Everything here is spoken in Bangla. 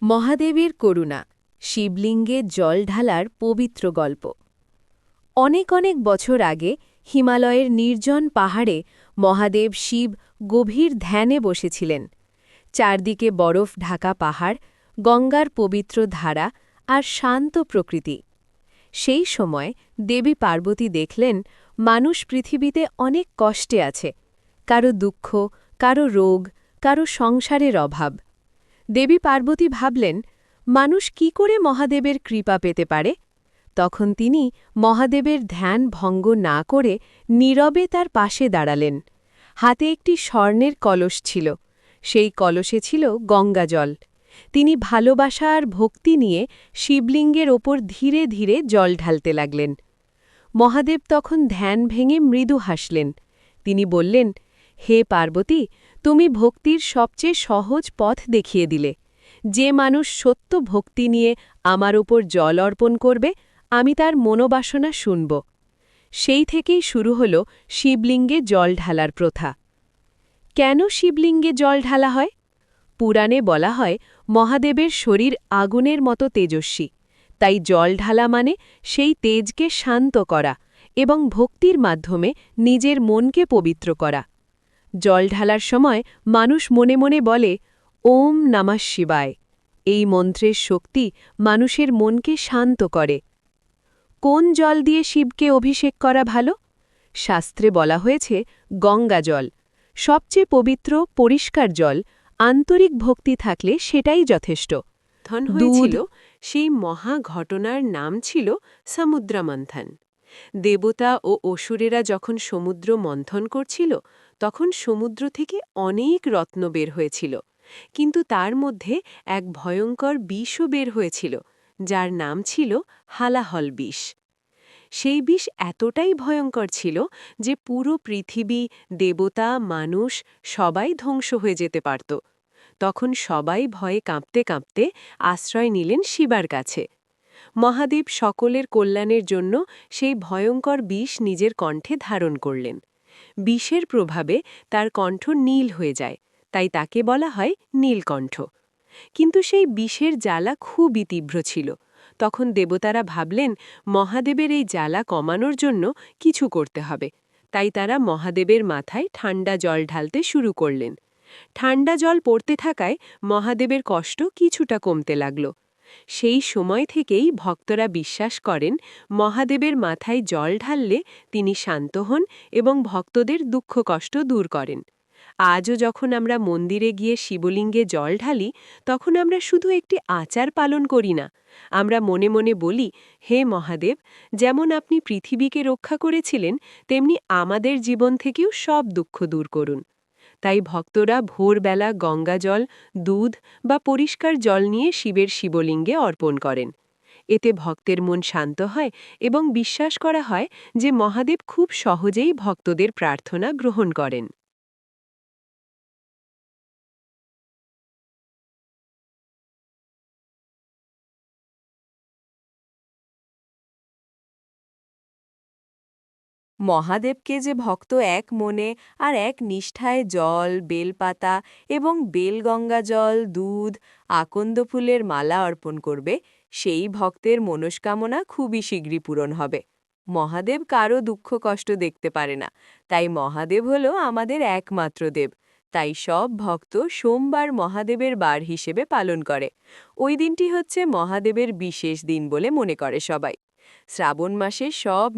মহাদেবের করুণা, শিবলিঙ্গে জল ঢালার পবিত্র গল্প। অনেক অনেক বছর আগে হিমালয়ের নির্জন পাহাড়ে মহাদেব শিব গভীর ধ্যানে বসেছিলেন। চারদিকে বরফ ঢাকা পাহাড়, গঙ্গার পবিত্র ধারা আর শান্ত প্রকৃতি। সেই সময় দেবী পার্বতী দেখলেন মানুষ পৃথিবীতে অনেক কষ্টে আছে, কারো দুঃখ, কারো রোগ, কারো সংসারের অভাব। দেবী পার্বতী ভাবলেন, মানুষ কি করে মহাদেবের কৃপা পেতে পারে? তখন তিনি মহাদেবের ধ্যান ভঙ্গ না করে নীরবে তার পাশে দাঁড়ালেন। হাতে একটি স্বর্ণের কলস ছিল, সেই কলসে ছিল গঙ্গাজল। তিনি ভালোবাসা আর ভক্তি নিয়ে শিবলিঙ্গের ওপর ধীরে ধীরে জল ঢালতে লাগলেন। মহাদেব তখন ধ্যান ভেঙে মৃদু হাসলেন। তিনি বললেন, হে পার্বতী, তুমি ভক্তির সবচেয়ে সহজ পথ দেখিয়ে দিলে। যে মানুষ সত্য ভক্তি নিয়ে আমার ওপর জল অর্পণ করবে, আমি তার মনোবাসনা শুনব। সেই থেকেই শুরু হল শিবলিঙ্গে জল ঢালার প্রথা। কেন শিবলিঙ্গে জল ঢালা হয়? পুরাণে বলা হয়, মহাদেবের শরীর আগুনের মতো তেজস্বী, তাই জল ঢালা মানে সেই তেজকে শান্ত করা এবং ভক্তির মাধ্যমে নিজের মনকে পবিত্র করা। জল ঢালার সময় মানুষ মনে মনে বলে, ওম নমঃ শিবায়। এই মন্ত্রের শক্তি মানুষের মনকে শান্ত করে। কোন জল দিয়ে শিবকে অভিষেক করা ভালো? শাস্ত্রে বলা হয়েছে গঙ্গা জল, সবচেয়ে পবিত্র পরিষ্কার জল। আন্তরিক ভক্তি থাকলে সেটাই যথেষ্ট। হয়েছিল সেই মহা ঘটনার নাম ছিল সমুদ্রমন্থন। দেবতা ও অসুরেরা যখন সমুদ্র মন্থন করছিল, তখন সমুদ্র থেকে অনেক রত্ন বের হয়েছিল, কিন্তু তার মধ্যে এক ভয়ঙ্কর বিষও বের হয়েছিল, যার নাম ছিল হালাহল বিষ। সেই বিষ এতটাই ভয়ঙ্কর ছিল যে পুরো পৃথিবী, দেবতা, মানুষ সবাই ধ্বংস হয়ে যেতে পারত। তখন সবাই ভয়ে কাঁপতে কাঁপতে আশ্রয় নিলেন শিবার কাছে। মহাদেব সকলের কল্যাণের জন্য সেই ভয়ঙ্কর বিষ নিজের কণ্ঠে ধারণ করলেন। বিষের প্রভাবে তার কণ্ঠ নীল হয়ে যায়, তাই তাকে বলা হয় নীলকণ্ঠ। কিন্তু সেই বিষের জ্বালা খুবই তীব্র ছিল। তখন দেবতারা ভাবলেন, মহাদেবের এই জ্বালা কমানোর জন্য কিছু করতে হবে। তাই তারা মহাদেবের মাথায় ঠান্ডা জল ঢালতে শুরু করলেন। ঠান্ডা জল পড়তে থাকায় মহাদেবের কষ্ট কিছুটা কমতে লাগল। সেই সময় থেকেই ভক্তরা বিশ্বাস করেন, মহাদেবের মাথায় জল ঢাললে তিনি শান্ত হন এবং ভক্তদের দুঃখ কষ্ট দূর করেন। আজও যখন আমরা মন্দিরে গিয়ে শিবলিঙ্গে জল ঢালি, তখন আমরা শুধু একটি আচার পালন করি না, আমরা মনে মনে বলি, হে মহাদেব, যেমন আপনি পৃথিবীকে রক্ষা করেছিলেন, তেমনি আমাদের জীবন থেকেও সব দুঃখ দূর করুন। তাই ভক্তরা ভোরবেলা গঙ্গাজল, দুধ বা পরিষ্কার জল নিয়ে শিবের শিবলিঙ্গে অর্পণ করেন। এতে ভক্তের মন শান্ত হয় এবং বিশ্বাস করা হয় যে মহাদেব খুব সহজেই ভক্তদের প্রার্থনা গ্রহণ করেন। মহাদেবকে যে ভক্ত এক মনে আর এক নিষ্ঠায় জল, বেলপাতা এবং বেলগঙ্গা জল, দুধ, আকন্দ ফুলের মালা অর্পণ করবে, সেই ভক্তের মনস্কামনা খুবই শীঘ্রই পূরণ হবে। মহাদেব কারও দুঃখ কষ্ট দেখতে পারে না, তাই মহাদেব হল আমাদের একমাত্র দেব। তাই সব ভক্ত সোমবার মহাদেবের বার হিসেবে পালন করে। ওই দিনটি হচ্ছে মহাদেবের বিশেষ দিন বলে মনে করে সবাই। শ্রাবণ মাসে সব